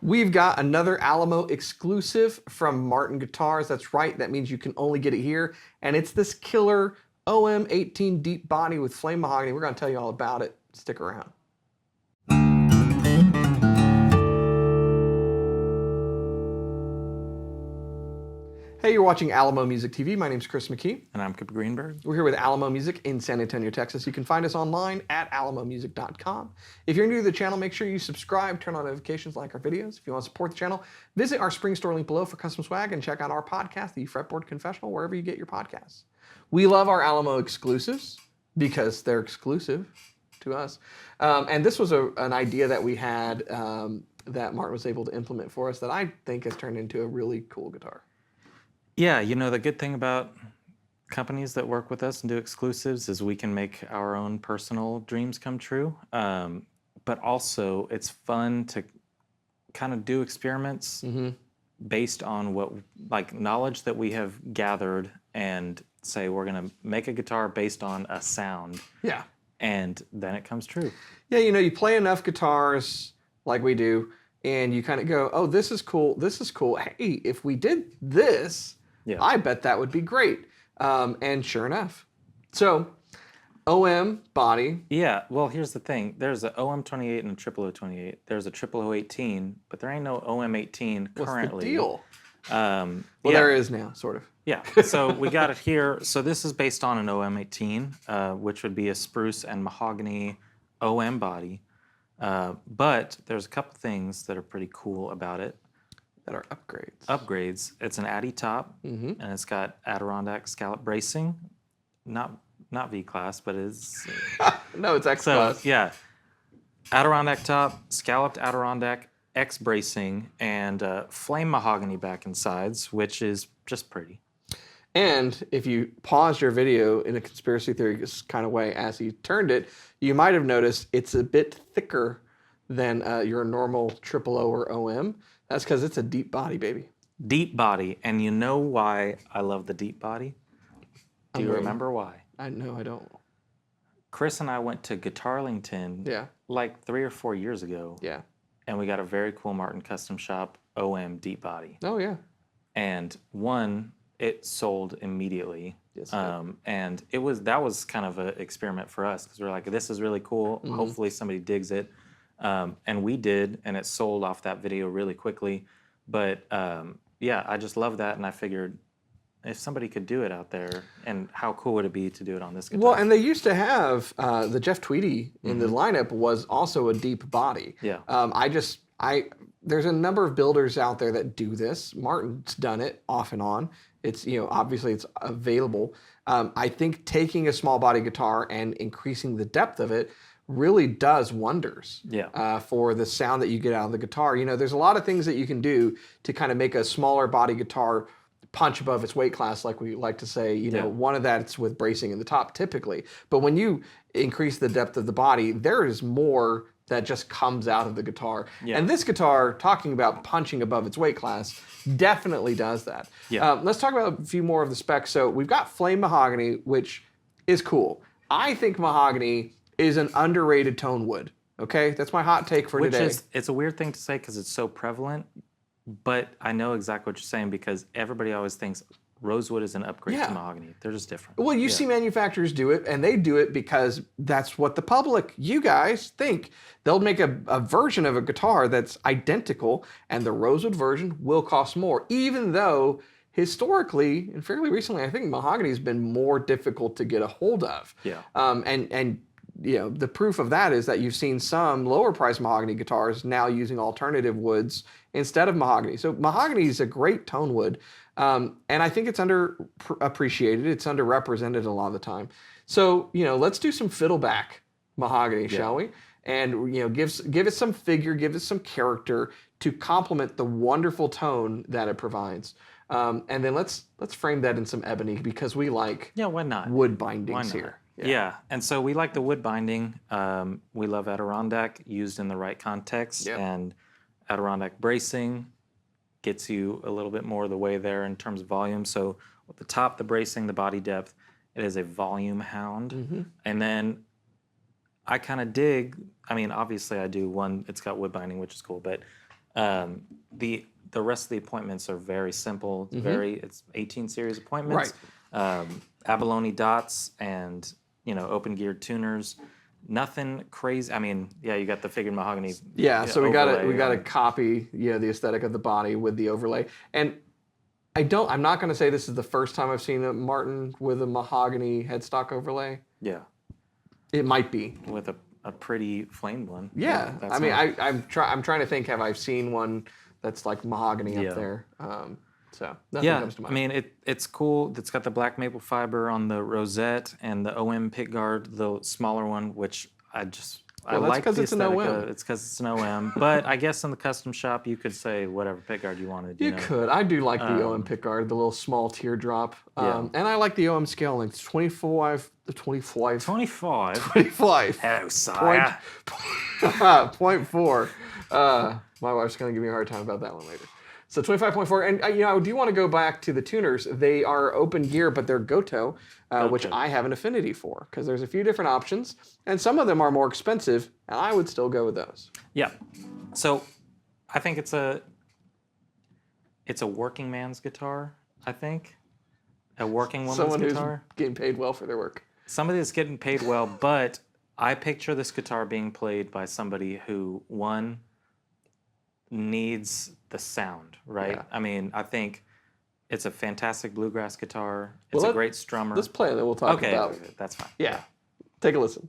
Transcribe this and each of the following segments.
We've got another Alamo exclusive from Martin Guitars. That's right, that means you can only get it here. And it's this killer OM18 deep body with Flamed Mahogany. We're going to tell you all about it. Stick around. Hey, you're watching Alamo Music TV. My name's Chris McKee. And I'm Kip Greenberg. We're here with Alamo Music in San Antonio, Texas. You can find us online at alamomusic.com. If you're new to the channel, make sure you subscribe, turn on notifications, like our videos. If you want to support the channel, visit our spring store link below for custom swag and check out our podcast, the Fretboard Confessional, wherever you get your podcasts. We love our Alamo exclusives because they're exclusive to us. And this was an idea that we had that Martin was able to implement for us that I think has turned into a really cool guitar. Yeah, you know, the good thing about companies that work with us and do exclusives is we can make our own personal dreams come true. But also, it's fun to kind of do experiments based on what, like, knowledge that we have gathered and say we're going to make a guitar based on a sound. Yeah. And then it comes true. Yeah, you know, you play enough guitars like we do, and you kind of go, oh, this is cool, this is cool. Hey, if we did this, I bet that would be great. And sure enough. So, OM body. Yeah, well, here's the thing. There's a OM28 and a 0028. There's a 0018, but there ain't no OM18 currently. What's the deal? Well, there is now, sort of. Yeah, so we got it here. So this is based on an OM18, which would be a spruce and mahogany OM body. But there's a couple things that are pretty cool about it. That are upgrades. Upgrades. It's an Addy top, and it's got Adirondack scallop bracing. Not V-class, but it's... No, it's X-class. So, yeah. Adirondack top, scalloped Adirondack, X bracing, and flame mahogany back and sides, which is just pretty. And if you paused your video in a conspiracy theory kind of way as he turned it, you might have noticed it's a bit thicker than your normal 000 or OM. That's because it's a deep body, baby. Deep body. And you know why I love the deep body? Do you remember why? No, I don't. Chris and I went to Guitarlington like 3 or 4 years ago. Yeah. And we got a very cool Martin Custom Shop OM deep body. Oh, yeah. And it sold immediately. Yes, and that was kind of an experiment for us because we're like, this is really cool. Hopefully somebody digs it. And we did, and it sold off that video really quickly. But yeah, I just love that, and I figured if somebody could do it out there, and how cool would it be to do it on this guitar? Well, and they used to have the Jeff Tweedy in the lineup was also a deep body. Yeah. There's a number of builders out there that do this. Martin's done it off and on. It's, obviously it's available. I think taking a small body guitar and increasing the depth of it really does wonders for the sound that you get out of the guitar. There's a lot of things that you can do to kind of make a smaller body guitar punch above its weight class, like we like to say. One of that's with bracing in the top typically. But when you increase the depth of the body, there is more that just comes out of the guitar. Yeah. And this guitar, talking about punching above its weight class, definitely does that. Yeah. Let's talk about a few more of the specs. So we've got Flame Mahogany, which is cool. I think mahogany is an underrated tone wood. Okay, that's my hot take for today. It's a weird thing to say because it's so prevalent, but I know exactly what you're saying because everybody always thinks rosewood is an upgrade to mahogany. They're just different. Well, you see manufacturers do it, and they do it because that's what the public, you guys, think. They'll make a version of a guitar that's identical, and the rosewood version will cost more, even though historically and fairly recently, I think mahogany has been more difficult to get a hold of. Yeah. And the proof of that is that you've seen some lower priced mahogany guitars now using alternative woods instead of mahogany. So mahogany is a great tone wood. And I think it's underappreciated. It's underrepresented a lot of the time. So, let's do some fiddleback mahogany, shall we? And, give it some figure, give it some character to complement the wonderful tone that it provides. And then let's frame that in some ebony because we like why not? Wood bindings here. Yeah, and so we like the wood binding. We love Adirondack used in the right context, and Adirondack bracing gets you a little bit more of the way there in terms of volume. So with the top, the bracing, the body depth, it is a volume hound. And then I kind of dig, I mean, obviously I do one, it's got wood binding, which is cool, but The rest of the appointments are very simple. It's 18 series appointments. Abalone dots and open geared tuners. Nothing crazy. I mean, yeah, you got the figured mahogany. Yeah, so we got to on. copy the aesthetic of the body with the overlay. And I'm not going to say this is the first time I've seen a Martin with a mahogany headstock overlay. Yeah. It might be with a pretty flamed one. Yeah, I mean, I'm trying to think. Have I seen one that's like mahogany up there? So nothing comes to mind. I mean, it's cool. It's got the black maple fiber on the rosette and the OM pickguard, the smaller one, which I like the aesthetic. It's because it's an OM. But I guess in the custom shop, you could say whatever pickguard you wanted. You could. I do like the OM pickguard, the little small teardrop. And I like the OM scale length. It's 25. 25. Hello, sire. 0.4. My wife's going to give me a hard time about that one later. So 25.4, and I do want to go back to the tuners. They are open gear, but they're Goto, which I have an affinity for, because there's a few different options, and some of them are more expensive, and I would still go with those. Yeah. So I think it's a working man's guitar, I think. A working woman's guitar. Someone who's getting paid well for their work. Somebody that's getting paid well, but I picture this guitar being played by somebody who, one, needs the sound, right? Yeah. I mean, I think it's a fantastic bluegrass guitar. It's a great strummer. Let's play it, then we'll talk about it. Okay, that's fine. Yeah. Take a listen.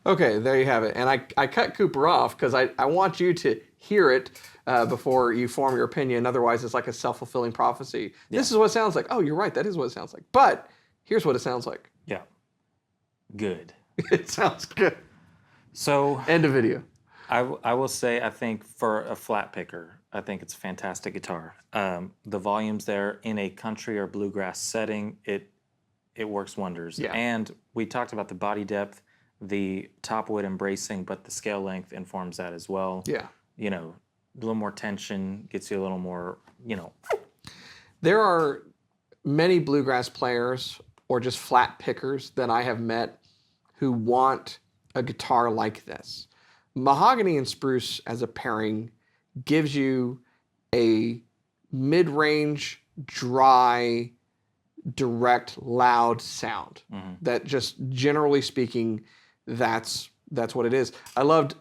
Okay, there you have it. And I cut Cooper off because I want you to hear it before you form your opinion. Otherwise, it's like a self-fulfilling prophecy. Yeah. This is what it sounds like. Oh, you're right. That is what it sounds like. But here's what it sounds like. Yeah. Good. It sounds good. So end of video. I will say, I think for a flat picker, I think it's a fantastic guitar. The volumes there in a country or bluegrass setting, it works wonders. Yeah. And we talked about the body depth, the top wood embracing, but the scale length informs that as well. Yeah. You know, a little more tension gets you a little more, There are many bluegrass players or just flat pickers that I have met who want a guitar like this. Mahogany and spruce as a pairing gives you a mid-range, dry, direct, loud sound. Mm-hmm. That just generally speaking, that's what it is. I loved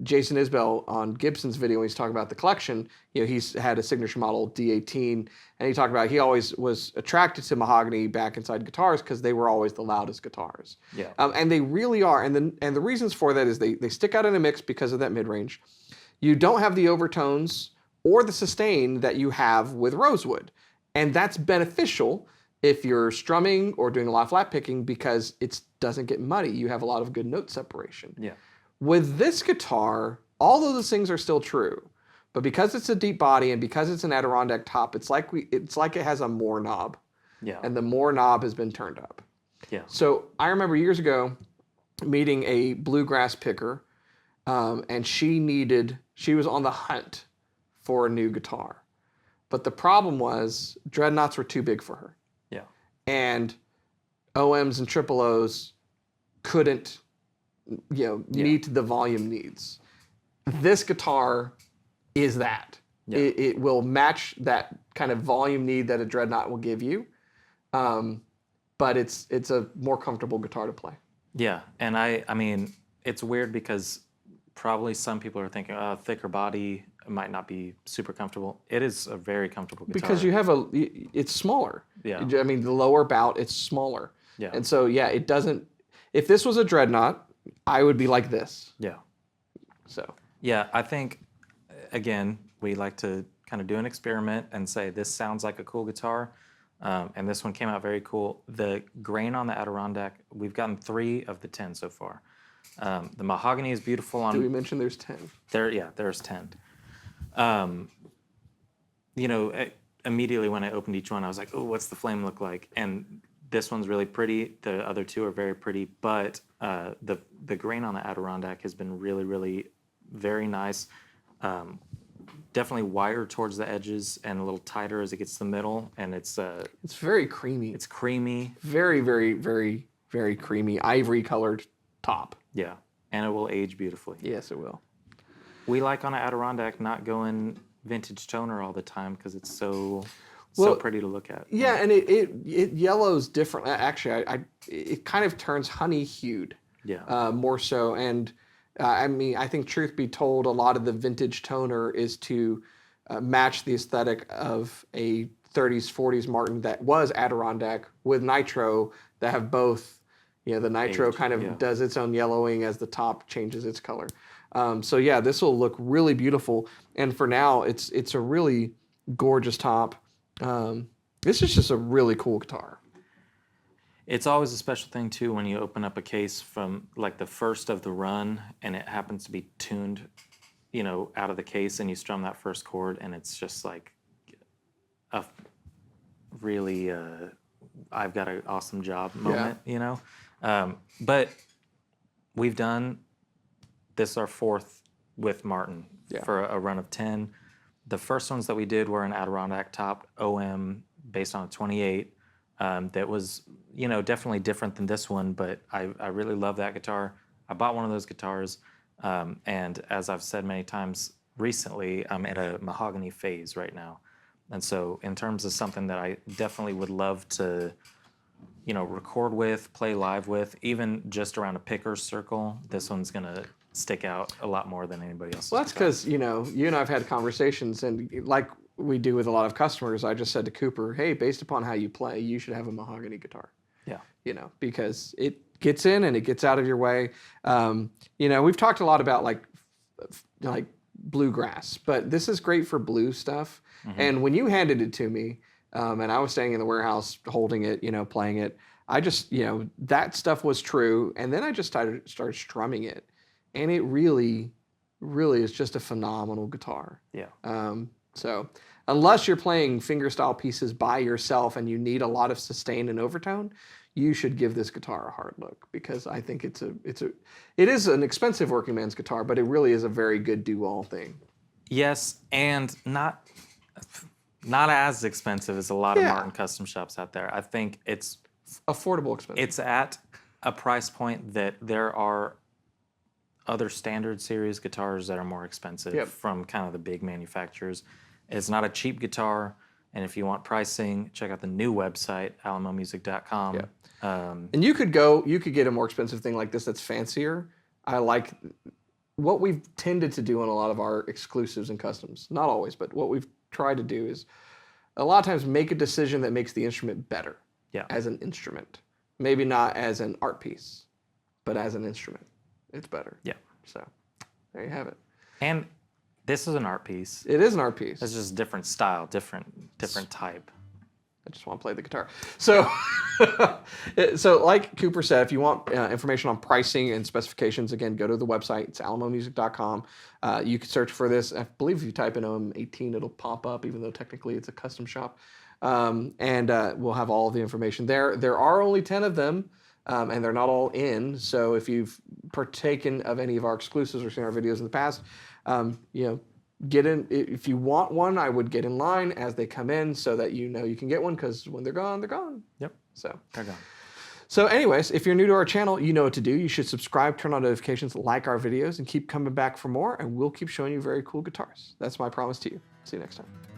Jason Isbell on Gibson's video when he's talking about the collection. He's had a signature model D18, and he talked about he always was attracted to mahogany back inside guitars because they were always the loudest guitars. Yeah. And they really are. And the reasons for that is they stick out in a mix because of that mid-range. You don't have the overtones or the sustain that you have with rosewood, and that's beneficial if you're strumming or doing a lot of flat picking because it doesn't get muddy. You have a lot of good note separation. Yeah. With this guitar, all of those things are still true, but because it's a deep body and because it's an Adirondack top, it's like it has a more knob. Yeah. And the more knob has been turned up. Yeah. So I remember years ago meeting a bluegrass picker, and she was on the hunt for a new guitar. But the problem was dreadnoughts were too big for her. Yeah. And OMs and triple O's couldn't, meet the volume needs. This guitar is that. Yeah. It will match that kind of volume need that a dreadnought will give you, but it's a more comfortable guitar to play. Yeah, and I mean, it's weird because probably some people are thinking, oh, thicker body might not be super comfortable. It is a very comfortable guitar. Because it's smaller. Yeah. I mean, the lower bout, it's smaller. Yeah. And so, yeah, it doesn't, if this was a dreadnought, I would be like this. Yeah. So. Yeah, I think, again, we like to kind of do an experiment and say, this sounds like a cool guitar. And this one came out very cool. The grain on the Adirondack, we've gotten 3 of the 10 so far. The mahogany is beautiful on. Did we mention there's 10? There's 10. Immediately when I opened each one, I was like, oh, what's the flame look like? And this one's really pretty. The other 2 are very pretty, but the grain on the Adirondack has been really, really very nice. Definitely wired towards the edges and a little tighter as it gets to the middle, and it's very creamy. It's creamy. Very, very, very, very creamy, ivory colored top. Yeah, and it will age beautifully. Yes, it will. We like on an Adirondack not going vintage toner all the time because it's so pretty to look at. Yeah, and it yellows differently. Actually, it kind of turns honey hued. Yeah. More so, and I mean, I think truth be told, a lot of the vintage toner is to match the aesthetic of a 30s, 40s Martin that was Adirondack with nitro that have both. The nitro kind of does its own yellowing as the top changes its color. So yeah, this will look really beautiful. And for now, it's a really gorgeous top. This is just a really cool guitar. It's always a special thing too when you open up a case from like the first of the run and it happens to be tuned, out of the case, and you strum that first chord and it's just like a really I've got an awesome job moment, but we've done this our 4th with Martin for a run of 10. The first ones that we did were an Adirondack top OM based on a 28. That was, definitely different than this one, but I really love that guitar. I bought one of those guitars, and as I've said many times recently, I'm at a mahogany phase right now. And so in terms of something that I definitely would love to, record with, play live with, even just around a picker's circle, this one's going to stick out a lot more than anybody else. Well, that's because, you and I have had conversations, and like we do with a lot of customers, I just said to Cooper, hey, based upon how you play, you should have a mahogany guitar. Yeah. Because it gets in and it gets out of your way. We've talked a lot about like bluegrass, but this is great for blues stuff. Mm-hmm. And when you handed it to me, and I was staying in the warehouse holding it, playing it, I just, that stuff was true. And then I just started strumming it. And it really, really is just a phenomenal guitar. Yeah. So unless you're playing fingerstyle pieces by yourself and you need a lot of sustain and overtone, you should give this guitar a hard look, because I think it is an expensive working man's guitar, but it really is a very good do-all thing. Yes, and not as expensive as a lot of Martin custom shops out there. I think it's affordable expensive. It's at a price point that there are other standard series guitars that are more expensive from kind of the big manufacturers. It's not a cheap guitar, and if you want pricing, check out the new website, alamomusic.com. Yeah. And you could get a more expensive thing like this that's fancier. I like what we've tended to do on a lot of our exclusives and customs. Not always, but what we've tried to do is a lot of times make a decision that makes the instrument better as an instrument. Maybe not as an art piece, but as an instrument. It's better. Yeah. So there you have it. And this is an art piece. It is an art piece. It's just different style, different type. I just want to play the guitar. So, so like Cooper said, if you want information on pricing and specifications, again, go to the website. It's alamomusic.com. You can search for this. I believe if you type in OM18, it'll pop up, even though technically it's a custom shop. and we'll have all of the information there. There are only 10 of them, and they're not all in. So if you've partaken of any of our exclusives or seen our videos in the past, get in. If you want one, I would get in line as they come in so that you know you can get one, because when they're gone, they're gone. Yep. So They're gone. So anyways, if you're new to our channel, you know what to do. You should subscribe, turn on notifications, like our videos, and keep coming back for more, and we'll keep showing you very cool guitars. That's my promise to you. See you next time.